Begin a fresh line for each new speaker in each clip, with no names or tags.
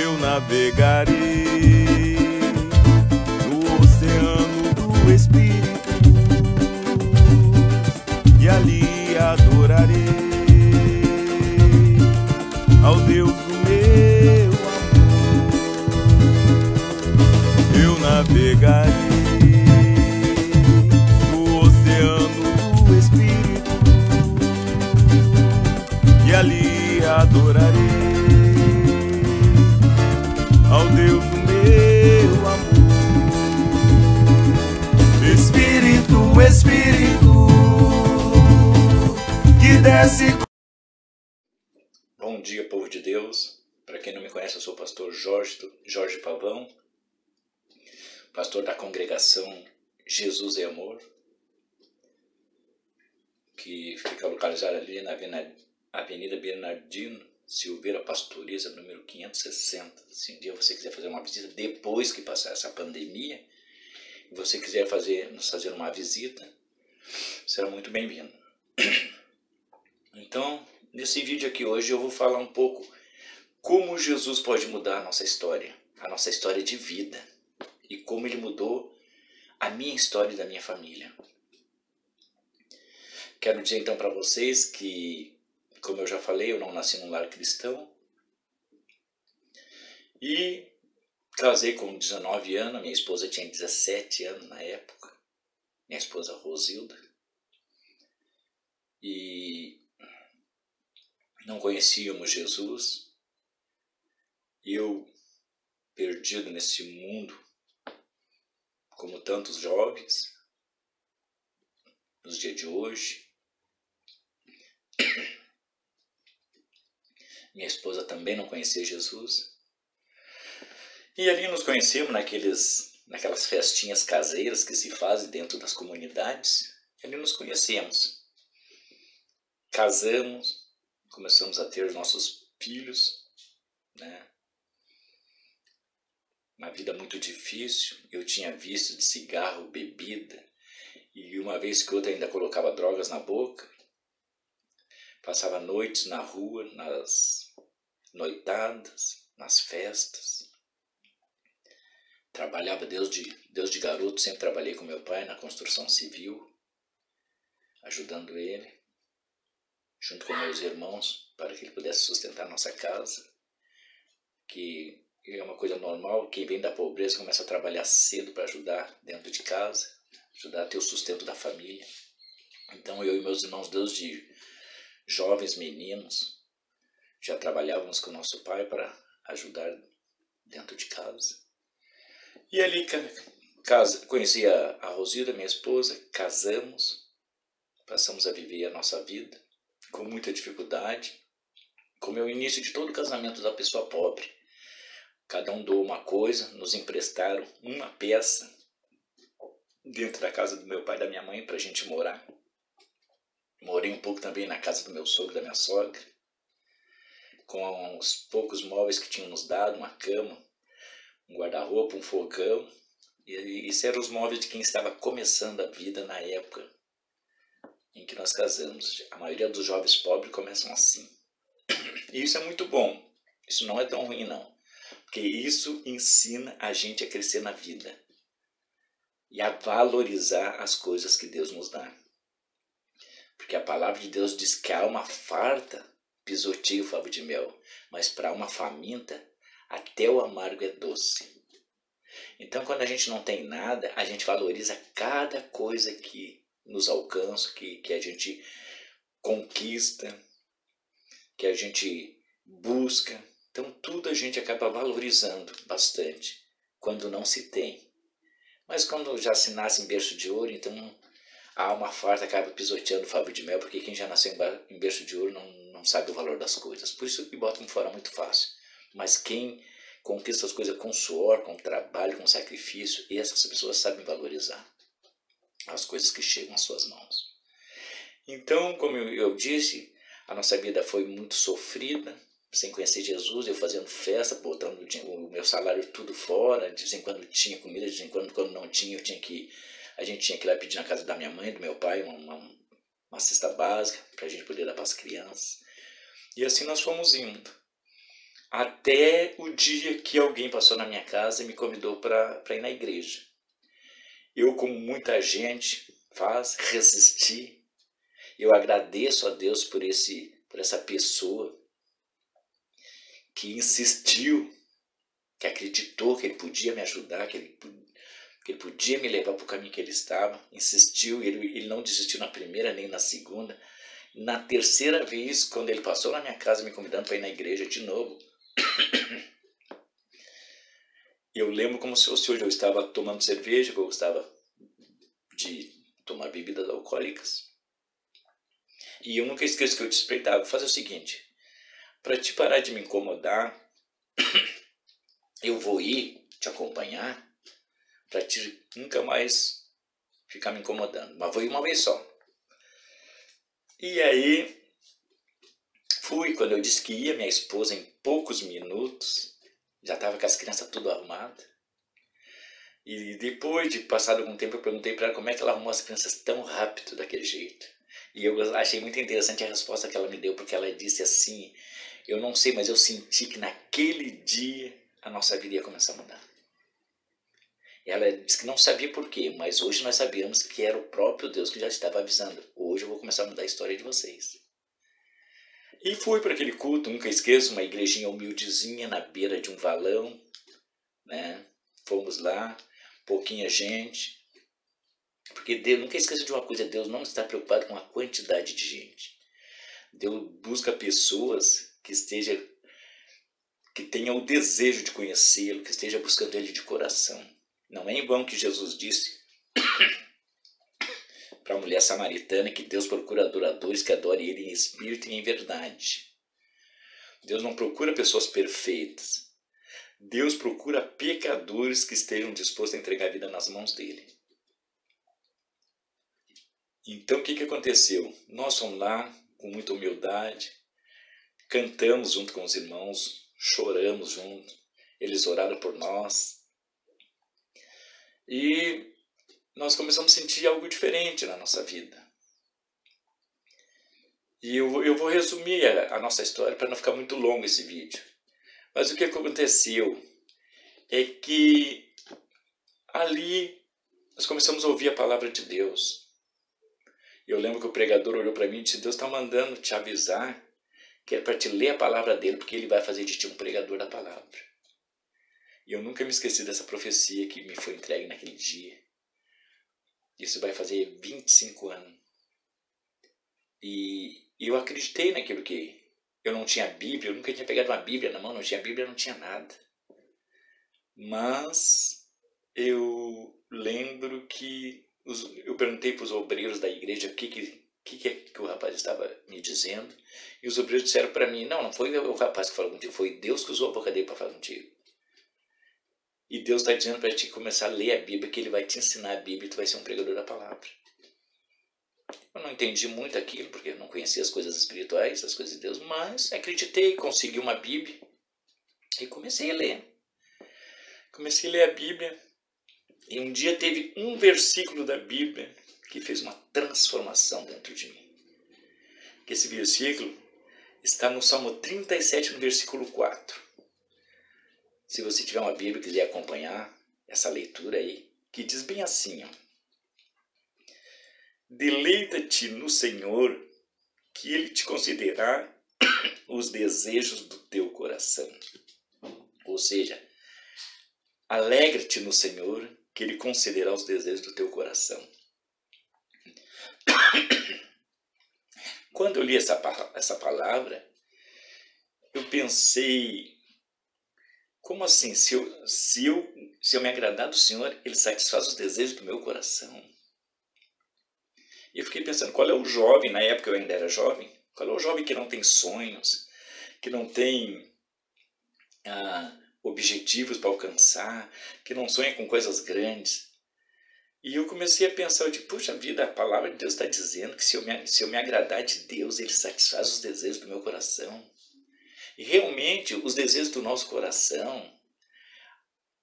eu navegarei no oceano do Espírito e ali adorarei ao Deus do meu amor. Eu navegarei no oceano do Espírito e ali adorarei ao Deus do meu amor. Espírito, Espírito, que desce.
Bom dia, povo de Deus. Para quem não me conhece, eu sou o pastor Jorge Pavão, pastor da congregação Jesus é Amor, que fica localizada ali na Avenida Bernardino Silveira Pastoriza, número 560. Se um dia você quiser fazer uma visita, depois que passar essa pandemia, e você quiser nos fazer uma visita, será muito bem-vindo. Então, nesse vídeo aqui hoje eu vou falar um pouco como Jesus pode mudar a nossa história de vida, e como ele mudou a minha história e da minha família. Quero dizer então para vocês que, como eu já falei, eu não nasci num lar cristão e casei com 19 anos, minha esposa tinha 17 anos na época, minha esposa Rosilda, e não conhecíamos Jesus, e eu, perdido nesse mundo, como tantos jovens, nos dias de hoje. Minha esposa também não conhecia Jesus. E ali nos conhecemos naquelas festinhas caseiras que se fazem dentro das comunidades. E ali nos conhecemos. Casamos, começamos a ter os nossos filhos, né? Uma vida muito difícil. Eu tinha vício de cigarro, bebida. E uma vez que outra ainda colocava drogas na boca. Passava noites na rua, nas noitadas, nas festas. Trabalhava desde garoto, sempre trabalhei com meu pai na construção civil, ajudando ele, junto com meus irmãos, para que ele pudesse sustentar nossa casa. Que é uma coisa normal, quem vem da pobreza começa a trabalhar cedo para ajudar dentro de casa, ajudar a ter o sustento da família. Então eu e meus irmãos, desde jovens meninos, já trabalhávamos com nosso pai para ajudar dentro de casa. E ali conheci a Rosilda, minha esposa, casamos, passamos a viver a nossa vida com muita dificuldade, como é o início de todo casamento da pessoa pobre. Cada um doou uma coisa, nos emprestaram uma peça dentro da casa do meu pai e da minha mãe para a gente morar. Morei um pouco também na casa do meu sogro e da minha sogra, com os poucos móveis que tinham nos dado, uma cama, um guarda-roupa, um fogão. E esses eram os móveis de quem estava começando a vida na época em que nós casamos. A maioria dos jovens pobres começam assim. E isso é muito bom, isso não é tão ruim não, porque isso ensina a gente a crescer na vida e a valorizar as coisas que Deus nos dá. Porque a palavra de Deus diz que a alma farta pisoteia o favo de mel, mas para a alma faminta até o amargo é doce. Então quando a gente não tem nada, a gente valoriza cada coisa que nos alcança, que a gente conquista, que a gente busca. Então tudo a gente acaba valorizando bastante quando não se tem. Mas quando já se nasce em berço de ouro, então a alma farta acaba pisoteando o favo de mel, porque quem já nasceu em berço de ouro não sabe o valor das coisas. Por isso que botam fora muito fácil. Mas quem conquista as coisas com suor, com trabalho, com sacrifício, essas pessoas sabem valorizar as coisas que chegam às suas mãos. Então, como eu disse, a nossa vida foi muito sofrida, sem conhecer Jesus, eu fazendo festa, botando o meu salário tudo fora, de vez em quando tinha comida, de vez em quando não tinha, a gente tinha que ir lá pedir na casa da minha mãe, do meu pai, uma cesta básica, para a gente poder dar para as crianças. E assim nós fomos indo. até o dia que alguém passou na minha casa e me convidou para ir na igreja. Eu, como muita gente faz, resisti. Eu agradeço a Deus por essa pessoa que insistiu, que acreditou que ele podia me ajudar, que ele podia me levar para o caminho que ele estava. Insistiu, ele não desistiu na primeira nem na segunda. Na terceira vez, quando ele passou na minha casa me convidando para ir na igreja de novo, eu lembro como se fosse hoje. Eu estava tomando cerveja, eu gostava de tomar bebidas alcoólicas. E eu nunca esqueço que eu te espreitava: vou fazer o seguinte, para te parar de me incomodar, eu vou ir te acompanhar para te nunca mais ficar me incomodando. Mas vou ir uma vez só. E aí, fui. Quando eu disse que ia, minha esposa, em poucos minutos, já estava com as crianças tudo arrumadas. E depois de passado algum tempo, eu perguntei para ela como é que ela arrumou as crianças tão rápido daquele jeito. E eu achei muito interessante a resposta que ela me deu, porque ela disse assim: eu não sei, mas eu senti que naquele dia a nossa vida ia começar a mudar. Ela disse que não sabia por quê, mas hoje nós sabíamos que era o próprio Deus que já estava avisando: hoje eu vou começar a mudar a história de vocês. E fui para aquele culto, nunca esqueço, uma igrejinha humildezinha na beira de um valão, né? Fomos lá, pouquinha gente, porque Deus, nunca esqueça de uma coisa: Deus não está preocupado com a quantidade de gente. Deus busca pessoas que tenham o desejo de conhecê-lo, que esteja buscando ele de coração. Não é em vão que Jesus disse para a mulher samaritana que Deus procura adoradores que adorem ele em espírito e em verdade. Deus não procura pessoas perfeitas. Deus procura pecadores que estejam dispostos a entregar a vida nas mãos dele. Então o que aconteceu? Nós fomos lá com muita humildade, cantamos junto com os irmãos, choramos junto, eles oraram por nós. E nós começamos a sentir algo diferente na nossa vida. E eu vou resumir a nossa história para não ficar muito longo esse vídeo. Mas o que aconteceu é que ali nós começamos a ouvir a palavra de Deus. Eu lembro que o pregador olhou para mim e disse: Deus está mandando te avisar que é para te ler a palavra dele, porque ele vai fazer de ti um pregador da palavra. E eu nunca me esqueci dessa profecia que me foi entregue naquele dia. Isso vai fazer 25 anos. E eu acreditei naquilo que eu não tinha Bíblia, eu nunca tinha pegado uma Bíblia na mão, não tinha Bíblia, não tinha nada. Mas eu lembro que eu perguntei para os obreiros da igreja o que o rapaz estava me dizendo. E os obreiros disseram para mim: não foi o rapaz que falou contigo, foi Deus que usou a boca dele para falar contigo. E Deus está dizendo para ti começar a ler a Bíblia, que ele vai te ensinar a Bíblia e tu vai ser um pregador da palavra. Eu não entendi muito aquilo, porque eu não conhecia as coisas espirituais, as coisas de Deus, mas acreditei, consegui uma Bíblia e comecei a ler. Comecei a ler a Bíblia e um dia teve um versículo da Bíblia que fez uma transformação dentro de mim. Que esse versículo está no Salmo 37, no versículo 4. Se você tiver uma Bíblia e quiser acompanhar essa leitura aí, que diz bem assim: ó: deleita-te no Senhor, que Ele te concederá os desejos do teu coração. Ou seja, alegra-te no Senhor, que Ele concederá os desejos do teu coração. Quando eu li essa palavra, eu pensei: como assim? Se eu me agradar do Senhor, Ele satisfaz os desejos do meu coração. E eu fiquei pensando: qual é o jovem, na época eu ainda era jovem, qual é o jovem que não tem sonhos, que não tem objetivos para alcançar, que não sonha com coisas grandes? E eu comecei a pensar, eu digo: puxa vida, a palavra de Deus está dizendo que se eu me agradar de Deus, Ele satisfaz os desejos do meu coração. E realmente, os desejos do nosso coração,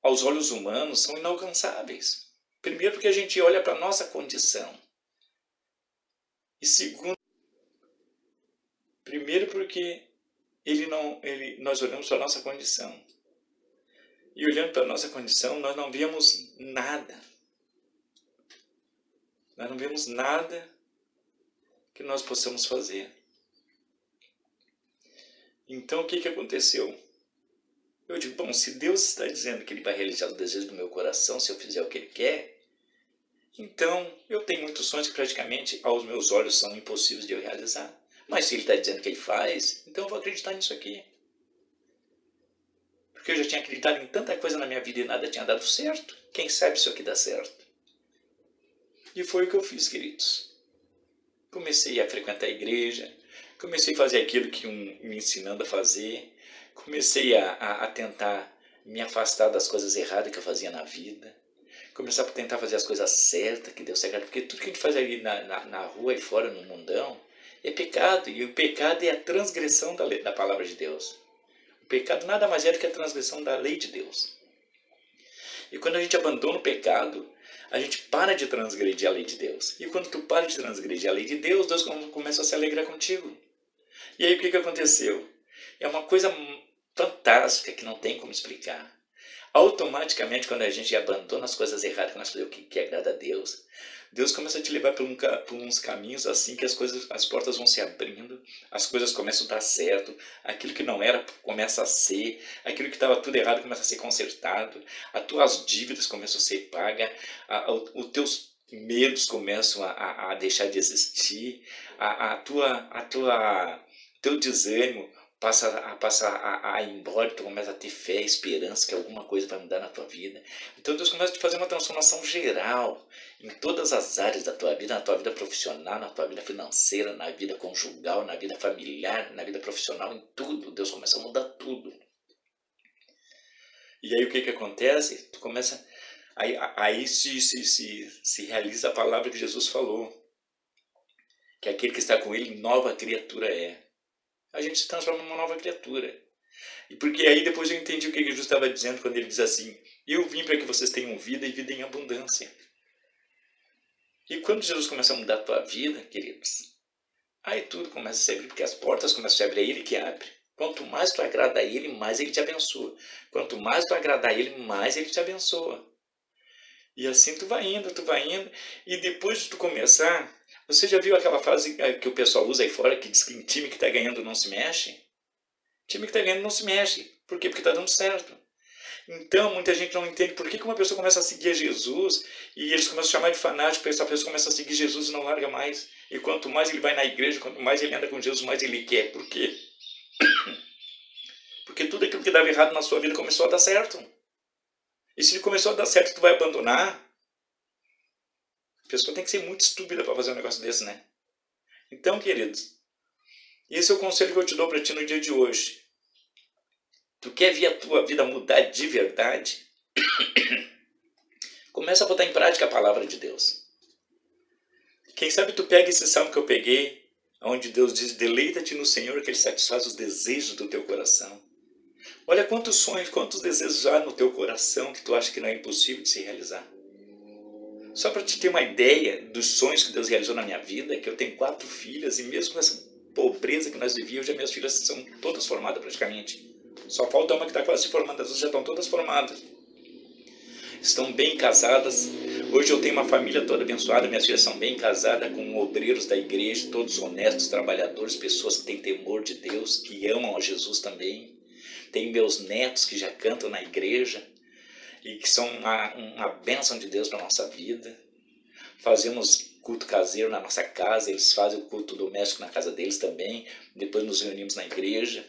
aos olhos humanos, são inalcançáveis. Primeiro, porque a gente olha para a nossa condição. E segundo, primeiro porque nós olhamos para a nossa condição. E olhando para a nossa condição, nós não vemos nada. Nós não vemos nada que nós possamos fazer. Então, o que aconteceu? Eu digo, bom, se Deus está dizendo que Ele vai realizar os desejos do meu coração, se eu fizer o que Ele quer, então eu tenho muitos sonhos que praticamente aos meus olhos são impossíveis de eu realizar. Mas se Ele está dizendo que Ele faz, então eu vou acreditar nisso aqui. Porque eu já tinha acreditado em tanta coisa na minha vida e nada tinha dado certo. Quem sabe isso aqui dá certo? E foi o que eu fiz, queridos. Comecei a frequentar a igreja, comecei a fazer aquilo que me ensinando a fazer, comecei a tentar me afastar das coisas erradas que eu fazia na vida, começar a tentar fazer as coisas certas, que deu certo, porque tudo que a gente faz ali na rua e fora, no mundão, é pecado, e o pecado é a transgressão da palavra de Deus. O pecado nada mais é do que a transgressão da lei de Deus. E quando a gente abandona o pecado, a gente para de transgredir a lei de Deus. E quando tu para de transgredir a lei de Deus, Deus começa a se alegrar contigo. E aí o que aconteceu? É uma coisa fantástica que não tem como explicar. Automaticamente, quando a gente abandona as coisas erradas, que nós fazemos o que agrada a Deus, Deus começa a te levar por uns caminhos assim que as portas vão se abrindo, as coisas começam a dar certo, aquilo que não era começa a ser, aquilo que estava tudo errado começa a ser consertado, as tuas dívidas começam a ser pagas, os teus medos começam a deixar de existir, teu desânimo passa a ir embora, tu começa a ter fé, esperança que alguma coisa vai mudar na tua vida. Então Deus começa a te fazer uma transformação geral em todas as áreas da tua vida, na tua vida profissional, na tua vida financeira, na vida conjugal, na vida familiar, na vida profissional, em tudo. Deus começa a mudar tudo. E aí o que acontece? Tu começa, aí se realiza a palavra que Jesus falou, que aquele que está com ele, nova criatura é. A gente se transforma numa nova criatura. E porque aí depois eu entendi o que Jesus estava dizendo quando ele diz assim, eu vim para que vocês tenham vida e vida em abundância. E quando Jesus começa a mudar a tua vida, queridos, aí tudo começa a se abrir, porque as portas começam a se abrir, é Ele que abre. Quanto mais tu agrada a Ele, mais Ele te abençoa. Quanto mais tu agrada a Ele, mais Ele te abençoa. E assim tu vai indo, e depois de tu começar... Você já viu aquela frase que o pessoal usa aí fora, que diz que time que está ganhando não se mexe? Time que está ganhando não se mexe. Por quê? Porque está dando certo. Então, muita gente não entende por que uma pessoa começa a seguir a Jesus e eles começam a chamar de fanático, porque essa pessoa começa a seguir Jesus e não larga mais. E quanto mais ele vai na igreja, quanto mais ele anda com Jesus, mais ele quer. Por quê? Porque tudo aquilo que dava errado na sua vida começou a dar certo. E se ele começou a dar certo, tu vai abandonar? A pessoa tem que ser muito estúpida para fazer um negócio desse, né? Então, queridos, esse é o conselho que eu te dou para ti no dia de hoje. Tu quer ver a tua vida mudar de verdade? Começa a botar em prática a palavra de Deus. Quem sabe tu pega esse salmo que eu peguei, onde Deus diz, deleita-te no Senhor, que Ele satisfaz os desejos do teu coração. Olha quantos sonhos, quantos desejos há no teu coração que tu acha que não é impossível de se realizar. Só para te ter uma ideia dos sonhos que Deus realizou na minha vida, que eu tenho 4 filhas, e mesmo com essa pobreza que nós vivíamos, já minhas filhas são todas formadas praticamente. Só falta uma que está quase formada, as outras já estão todas formadas. Estão bem casadas. Hoje eu tenho uma família toda abençoada, minhas filhas são bem casadas, com obreiros da igreja, todos honestos, trabalhadores, pessoas que têm temor de Deus, que amam a Jesus também. Tenho meus netos que já cantam na igreja, e que são uma bênção de Deus para a nossa vida. Fazemos culto caseiro na nossa casa, eles fazem o culto doméstico na casa deles também, depois nos reunimos na igreja.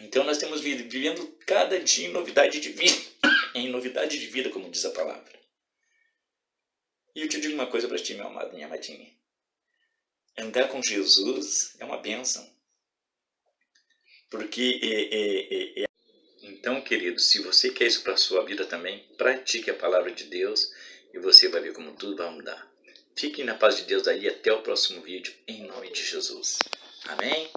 Então nós temos vivendo cada dia em novidade de vida, em novidade de vida, como diz a palavra. E eu te digo uma coisa para ti, meu amado, minha amadinha. Andar com Jesus é uma bênção. Porque então, querido, se você quer isso para a sua vida também, pratique a palavra de Deus e você vai ver como tudo vai mudar. Fiquem na paz de Deus aí, até o próximo vídeo, em nome de Jesus. Amém?